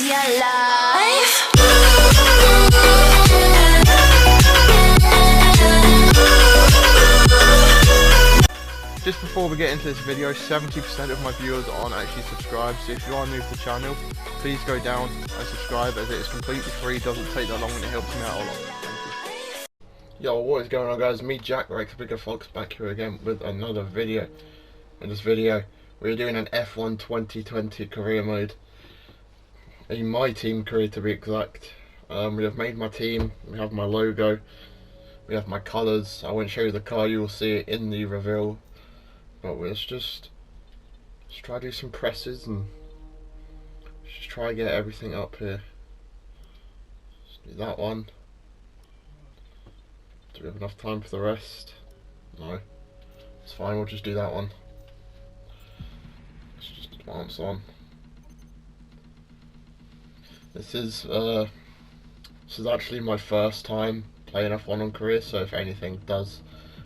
your life. Just before we get into this video, 70% of my viewers aren't actually subscribed, so if you are new to the channel, please go down and subscribe, as it is completely free, doesn't take that long, and it helps me out a lot. Thank you. Yo, what is going on, guys? Me, Untitled back here again with another video. In this video, we're doing an F1 2020 career mode. In my team career, to be exact. We have made my team, we have my logo, we have my colours. I won't show you the car, you will see it in the reveal. But let's just try to do some presses and just try to get everything up here. Let's do that one. Do we have enough time for the rest? No. It's fine, we'll just do that one. Let's just advance on. This is actually my first time playing F1 on career, so if anything does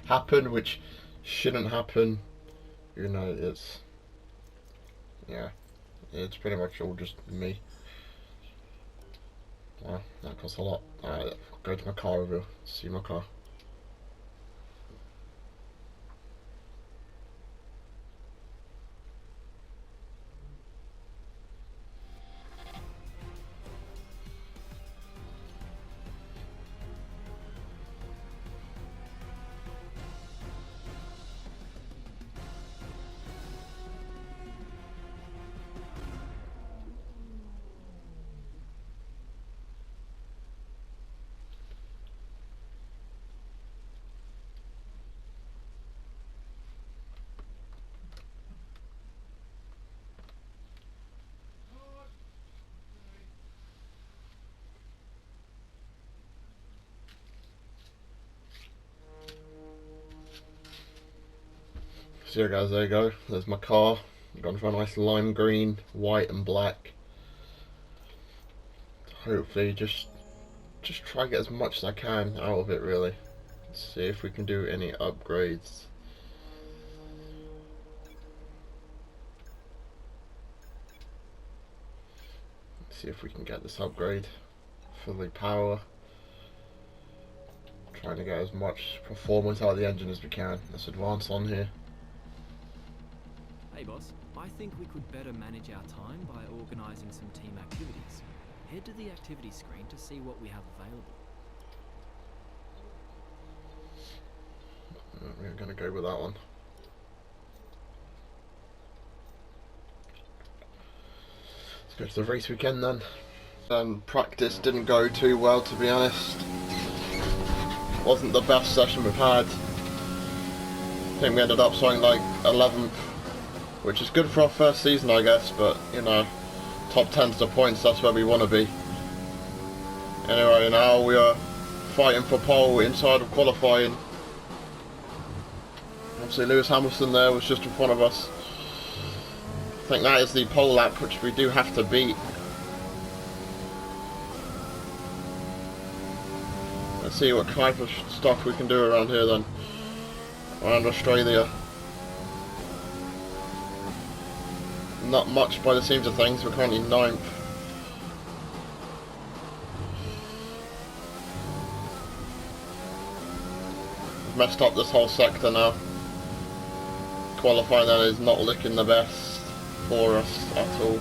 happen, which shouldn't happen, you know, it's pretty much all just me. Wow, that costs a lot. Alright, go to my car review, see my car. So yeah, guys, there you go. There's my car. I'm going for a nice lime green, white and black. Hopefully just try to get as much as I can out of it, really. Let's see if we can do any upgrades. Let's see if we can get this upgrade for the power. Trying to get as much performance out of the engine as we can. Let's advance on here. Hey boss, I think we could better manage our time by organising some team activities. Head to the activity screen to see what we have available. We're going to go with that one. Let's go to the race weekend then. Practice didn't go too well, to be honest. Wasn't the best session we've had. I think we ended up something like 11th. Which is good for our first season, I guess, but, you know, top 10's the points, that's where we want to be. Anyway, now we are fighting for pole inside of qualifying. Obviously Lewis Hamilton there was just in front of us. I think that is the pole lap, which we do have to beat. Let's see what type of stuff we can do around here then. Around Australia. Not much by the seams of things, we're currently 9th. We've messed up this whole sector now. Qualifying then is not looking the best for us at all.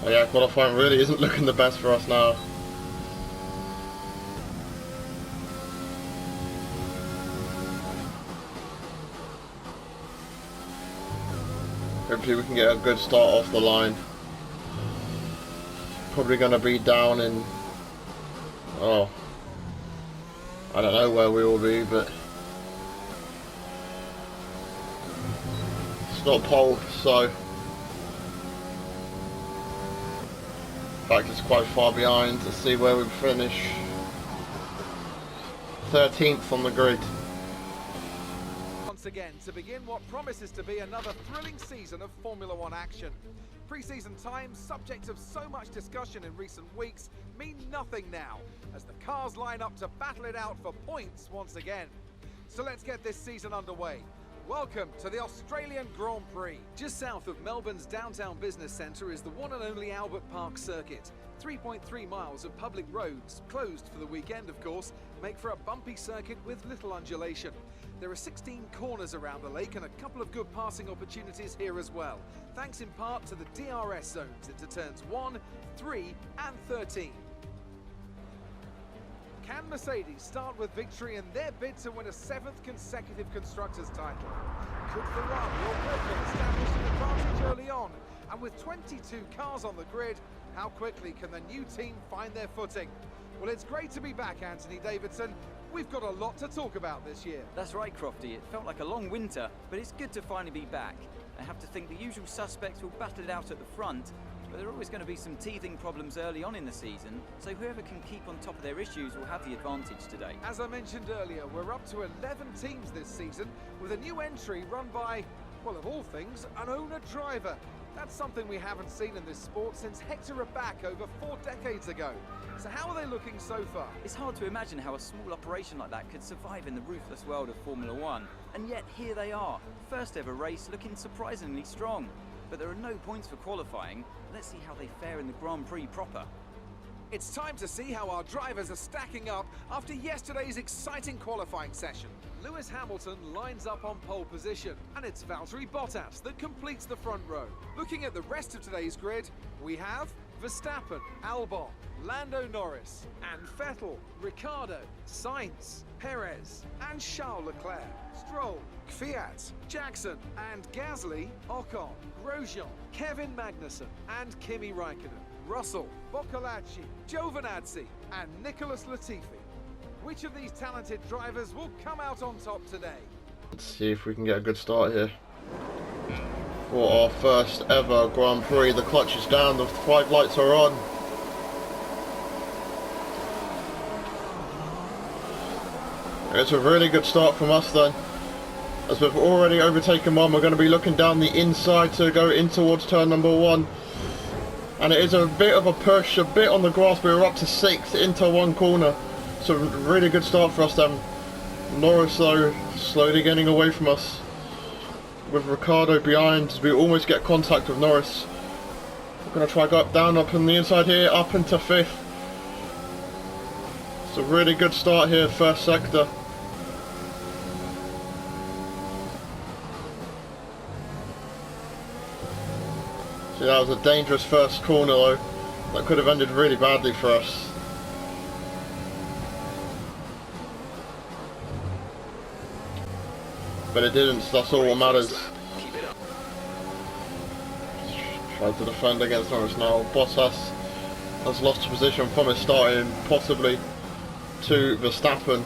Oh yeah, qualifying really isn't looking the best for us now. Hopefully we can get a good start off the line. Probably going to be down in... oh, I don't know where we will be, but... it's not pole, so... in fact, it's quite far behind. Let's see where we finish. 13th on the grid. Once again, to begin what promises to be another thrilling season of Formula One action. Pre-season times, subject of so much discussion in recent weeks, mean nothing now, as the cars line up to battle it out for points once again. So let's get this season underway. Welcome to the Australian Grand Prix. Just south of Melbourne's downtown business centre is the one and only Albert Park circuit. 3.3 miles of public roads, closed for the weekend of course, make for a bumpy circuit with little undulation. There are 16 corners around the lake and a couple of good passing opportunities here as well, thanks in part to the DRS zones into turns 1, 3 and 13. Can Mercedes start with victory in their bid to win a 7th consecutive Constructors' title? Could Ferrari or Red Bull establish an advantage early on? And with 22 cars on the grid, how quickly can the new team find their footing? Well, it's great to be back, Anthony Davidson. We've got a lot to talk about this year. That's right, Crofty. It felt like a long winter, but it's good to finally be back. I have to think the usual suspects will battle it out at the front, but there are always going to be some teething problems early on in the season, so whoever can keep on top of their issues will have the advantage today. As I mentioned earlier, we're up to 11 teams this season, with a new entry run by, well, of all things, an owner-driver. That's something we haven't seen in this sport since Hector Raback over 4 decades ago. So how are they looking so far? It's hard to imagine how a small operation like that could survive in the ruthless world of Formula One, and yet here they are, first ever race looking surprisingly strong. But there are no points for qualifying. Let's see how they fare in the Grand Prix proper. It's time to see how our drivers are stacking up after yesterday's exciting qualifying session. Lewis Hamilton lines up on pole position, and it's Valtteri Bottas that completes the front row. Looking at the rest of today's grid, we have Verstappen, Albon, Lando Norris, and Vettel, Ricciardo, Sainz, Perez, and Charles Leclerc, Stroll, Kvyat, Jackson, and Gasly, Ocon, Grosjean, Kevin Magnussen, and Kimi Raikkonen, Russell, Boccolacci, Giovinazzi, and Nicholas Latifi. Which of these talented drivers will come out on top today? Let's see if we can get a good start here. For our first ever Grand Prix, the clutch is down, the 5 lights are on. It's a really good start from us then. As we've already overtaken one, we're going to be looking down the inside to go in towards turn number 1. And it is a bit of a push, a bit on the grass, but we're up to 6th into one corner. So really good start for us then. Norris though, slowly getting away from us. With Ricciardo behind, as we almost get contact with Norris. We're going to try go down up on the inside here, up into 5th. It's a really good start here, first sector. See, that was a dangerous first corner though. That could have ended really badly for us. But it didn't, so that's all that matters. Try to defend against Norris now. Bottas has lost position from his starting, possibly to Verstappen.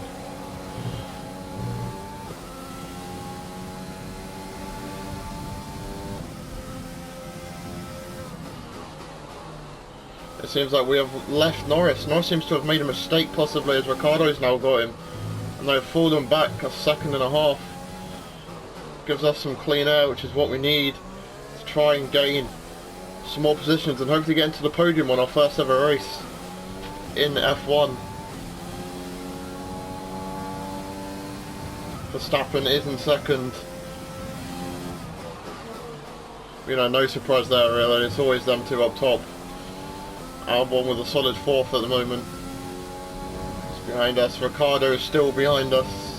It seems like we have left Norris. Norris seems to have made a mistake possibly, as Ricciardo's now got him. And they've fallen back a 1.5 seconds. Gives us some clean air, which is what we need to try and gain some more positions and hopefully get into the podium on our first ever race in F1. Verstappen is in 2nd. You know, no surprise there really, it's always them 2 up top. Albon with a solid 4th at the moment. It's behind us, Ricciardo is still behind us.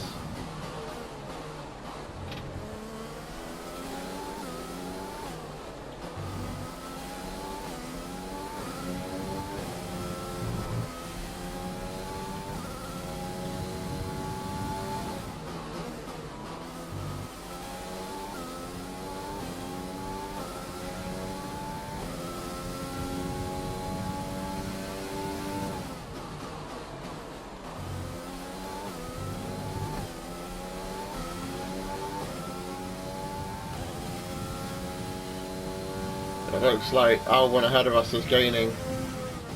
It looks like Albon ahead of us is gaining.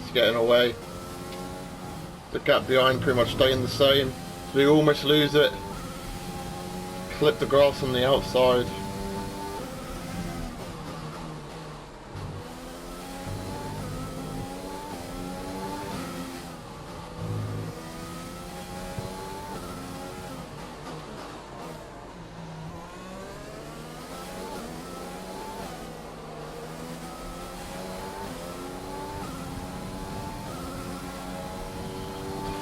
It's getting away. The gap behind pretty much staying the same. So we almost lose it. Clip the grass on the outside.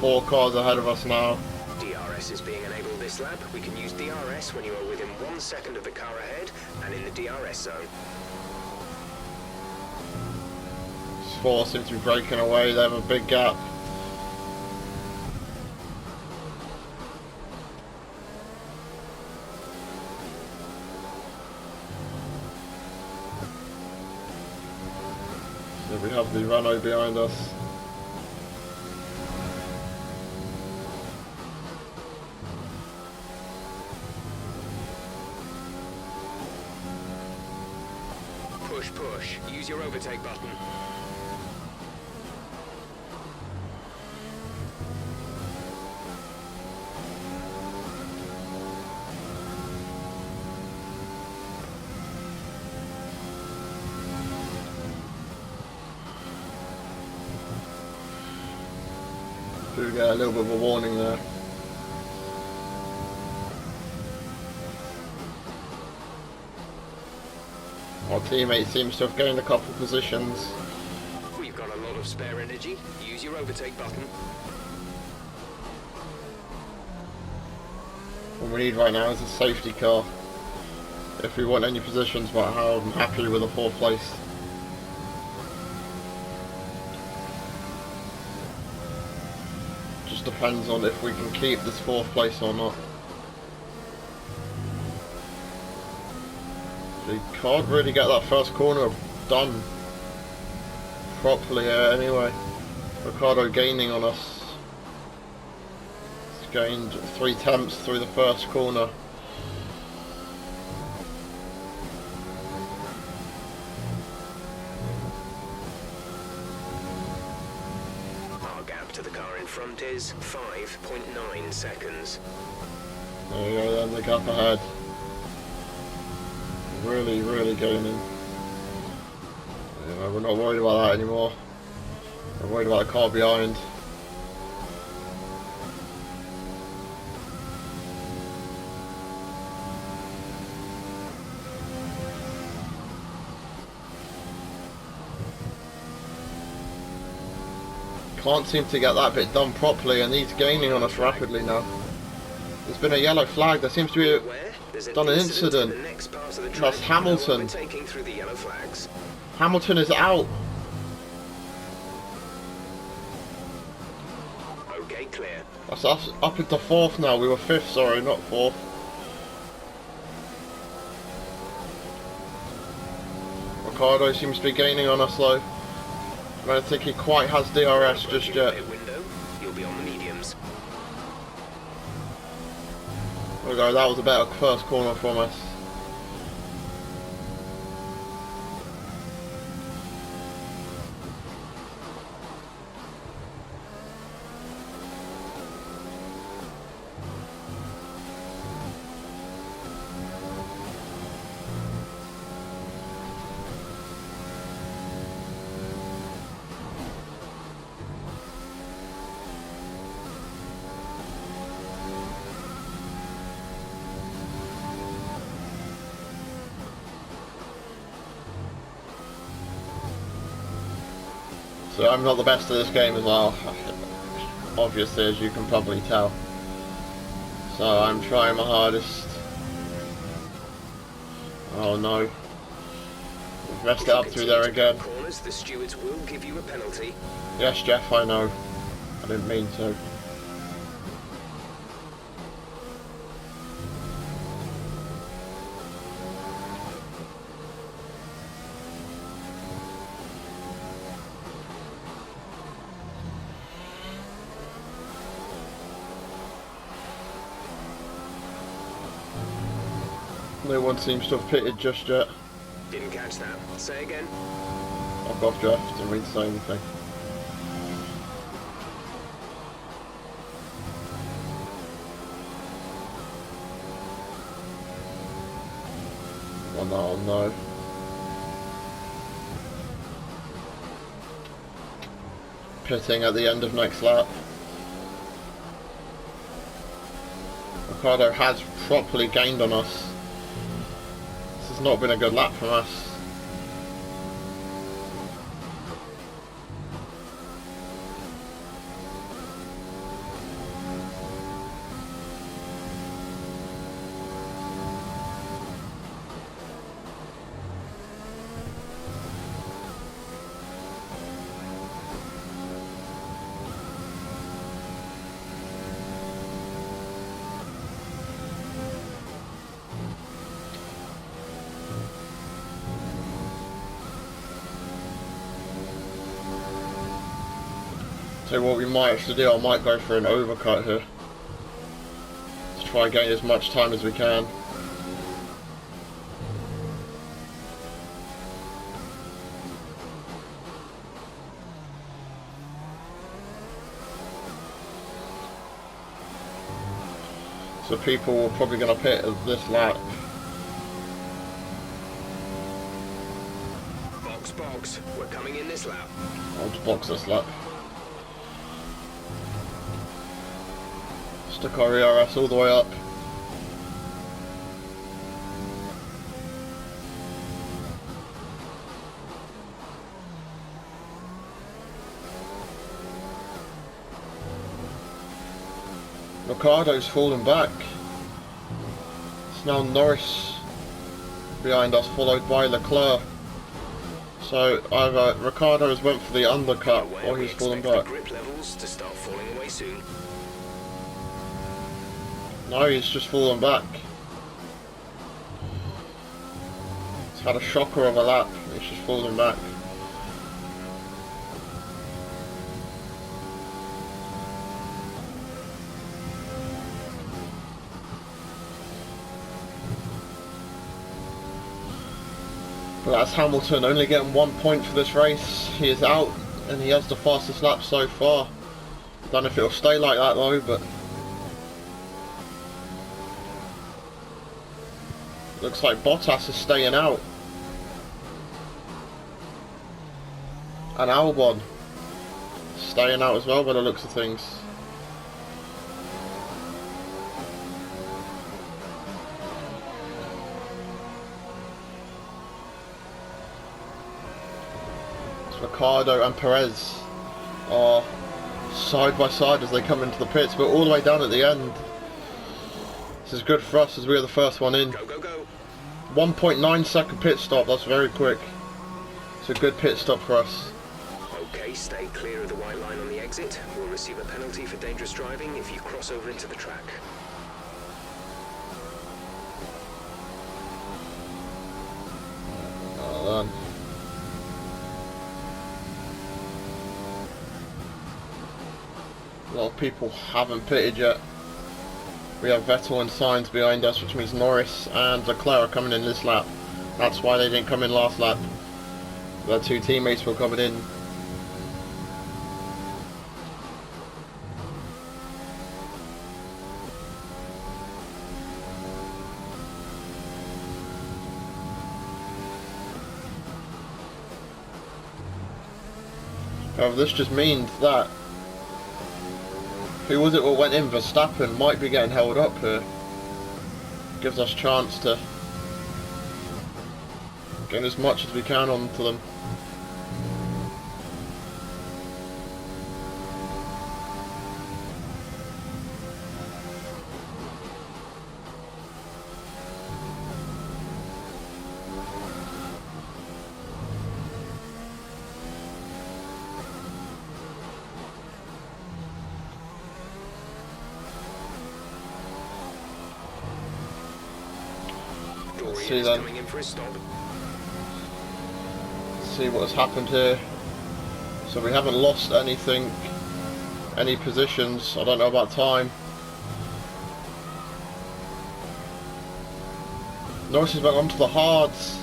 4 cars ahead of us now. DRS is being enabled this lap. We can use DRS when you are within 1 second of the car ahead and in the DRS zone. 4 seems to be breaking away. They have a big gap. So we have the Renault behind us. Push, push. Use your overtake button. Do get a little bit of a warning there. Our teammate seems to have gained a couple positions. We've got a lot of spare energy. Use your overtake button. What we need right now is a safety car. If we want any positions, but I'm happy with the 4th place. Just depends on if we can keep this 4th place or not. We can't really get that first corner done properly anyway. Ricardo gaining on us. He's gained 3 tenths through the first corner. Our gap to the car in front is 5.9 seconds. There we go, then the gap ahead. Really gaining. We're not worried about that anymore. We're worried about the car behind. Can't seem to get that bit done properly, and he's gaining on us rapidly now. There's been a yellow flag. There seems to be done an incident. That's Hamilton. Hamilton is out. Okay, clear. That's us up into 4th now. We were 5th, sorry, not 4th. Ricardo seems to be gaining on us though. I don't think he quite has DRS just yet. You'll be on the mediums. There we go, that was a better first corner from us. So I'm not the best at this game as well, obviously, as you can probably tell. So I'm trying my hardest. Oh no. We've messed it up through there again. Corners, the stewards will give you a penalty. Yes, Jeff, I know. I didn't mean to. No one seems to have pitted just yet. Didn't catch that. Say again. I've got Jeff, didn't mean to say anything. Oh no. Pitting at the end of next lap. Ricardo has properly gained on us. This has not been a good lap from us. So what we might actually do, I might go for an overcut here. To try and gain as much time as we can. So people are probably going to pit at this lap. Box, we're coming in this lap. I'll just box this lap. Stick our ERS all the way up. Ricardo's falling back. It's now Norris behind us, followed by Leclerc. So either Ricardo has went for the undercut or he's falling back. Grip levels to start falling away soon. No, he's just fallen back. He's had a shocker of a lap. He's just falling back. But that's Hamilton only getting 1 point for this race. He is out and he has the fastest lap so far. Don't know if it'll stay like that though, but looks like Bottas is staying out. And Albon staying out as well by the looks of things. Ricardo and Perez are side by side as they come into the pits, but all the way down at the end. This is good for us as we are the first one in. Go, go, go. 1.9 second pit stop, that's very quick. It's a good pit stop for us. Okay, stay clear of the white line on the exit. We'll receive a penalty for dangerous driving if you cross over into the track. Well done. A lot of people haven't pitted yet. We have Vettel and Sainz behind us, which means Norris and Leclerc are coming in this lap. That's why they didn't come in last lap. Their two teammates were coming in. However, this just means that who was it what went in? Verstappen might be getting held up here. Gives us a chance to get as much as we can onto them. See then. Coming in for a stop. See what has happened here. So we haven't lost anything, any positions. I don't know about time. Norris has went on to the hards,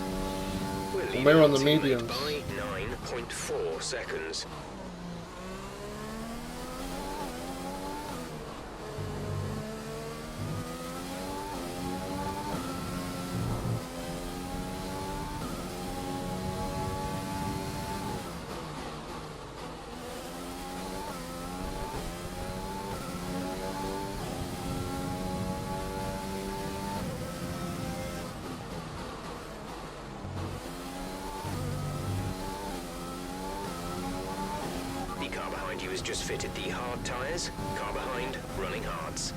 and we're on the mediums. By 9.4 seconds. Car behind you has just fitted the hard tyres. Car behind, running hards.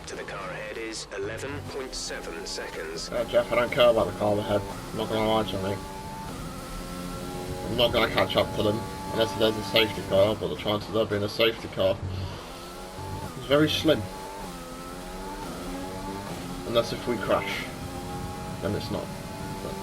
to the car ahead is 11.7 seconds. Jeff, I don't care about the car ahead. I'm not going to lie to me. I'm not going to catch up to them unless there's a safety car, but the chances of there being a safety car is very slim. Unless if we crash, then it's not. But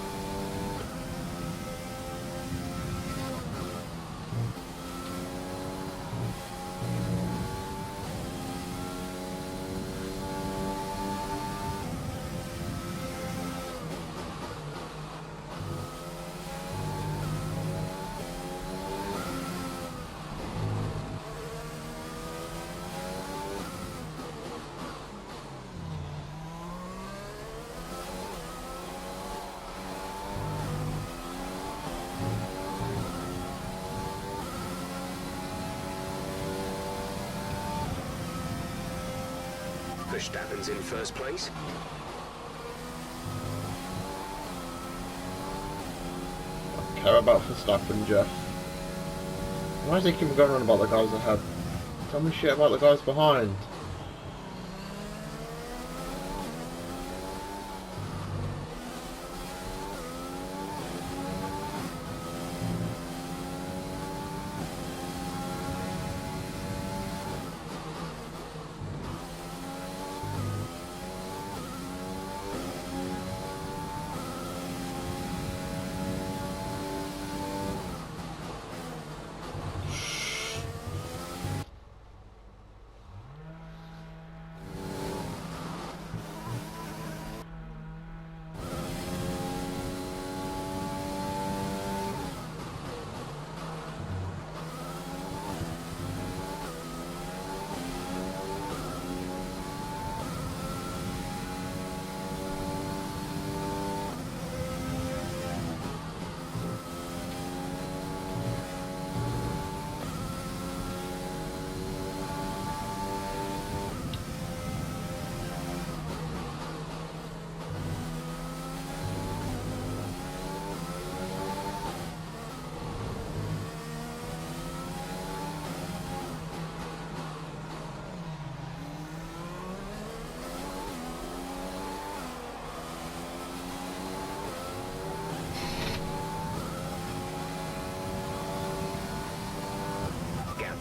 Verstappen's in first place. I care about Verstappen, Jeff. Why does he keep going on about the guys ahead? Tell me shit about the guys behind.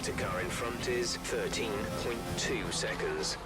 To car in front is 13.2 seconds.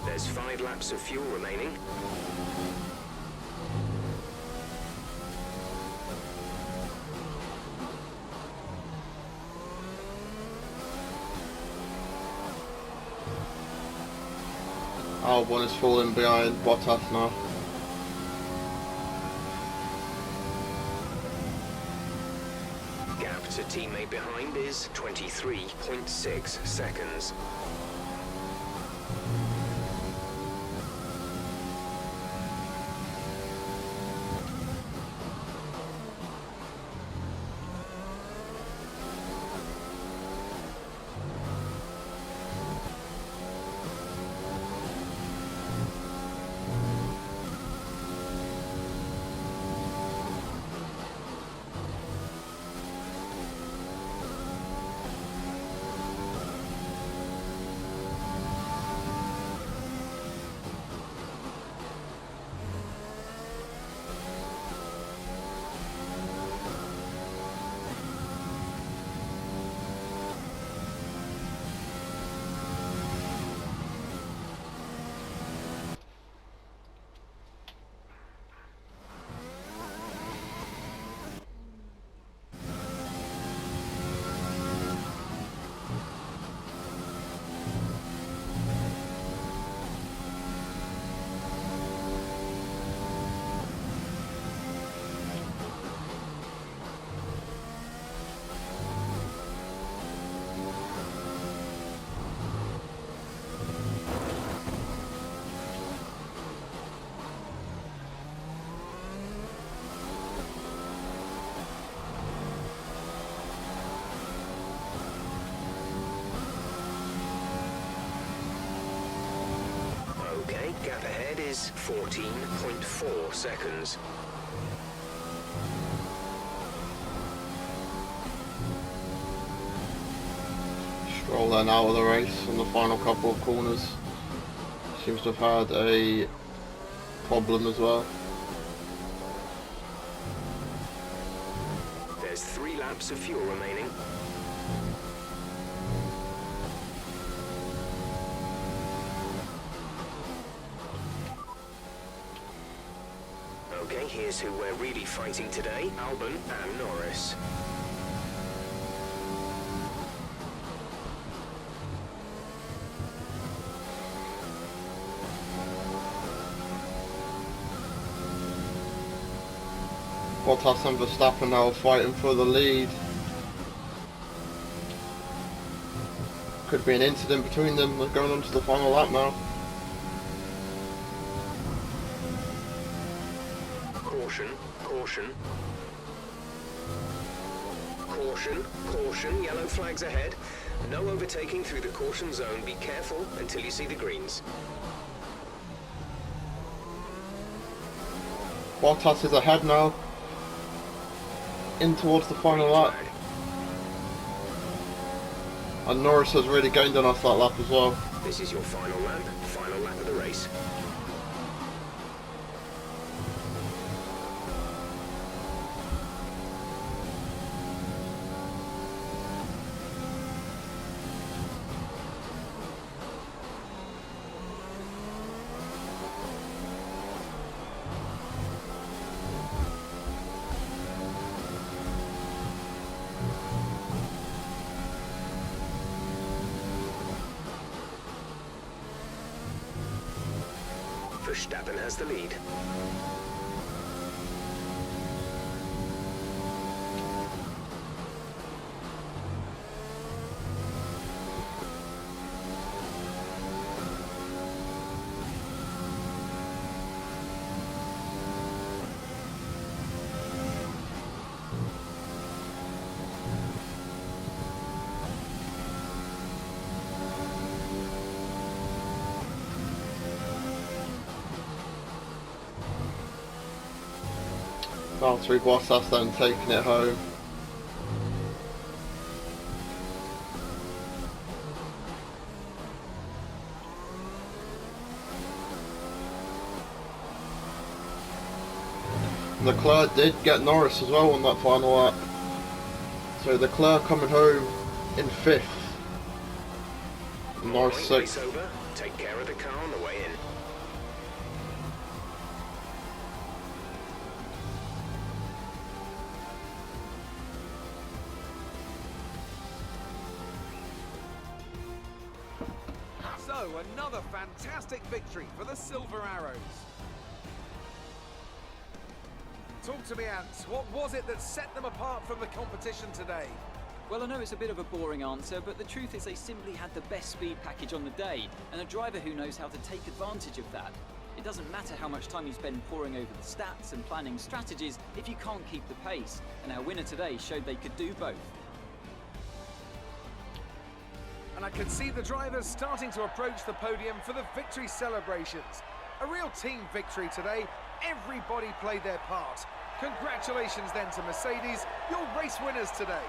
There's 5 laps of fuel remaining. Albon is falling behind Bottas now. Gap to teammate behind is 23.6 seconds. is 14.4 seconds. Stroll then out of the race on the final couple of corners. Seems to have had a problem as well. There's 3 laps of fuel remaining. Okay, here's who we're really fighting today, Albon and Norris. Bottas and Verstappen now fighting for the lead. Could be an incident between them. They're going on to the final lap now. Caution, caution. Caution, caution, yellow flags ahead. No overtaking through the caution zone. Be careful until you see the greens. Bottas is ahead now. In towards the final lap. And Norris has really gained on us that lap as well. This is your final lap of the race. Verstappen has the lead. Valtteri Bottas then taking it home. Leclerc did get Norris as well on that final lap. So Leclerc coming home in 5th. Norris 6th. Over. Take care of the car on the way in. So, another fantastic victory for the Silver Arrows. Talk to me, Ant. What was it that set them apart from the competition today? Well, I know it's a bit of a boring answer, but the truth is they simply had the best speed package on the day, and a driver who knows how to take advantage of that. It doesn't matter how much time you spend poring over the stats and planning strategies if you can't keep the pace, and our winner today showed they could do both. And I could see the drivers starting to approach the podium for the victory celebrations. A real team victory today. Everybody played their part. Congratulations then to Mercedes, your race winners today.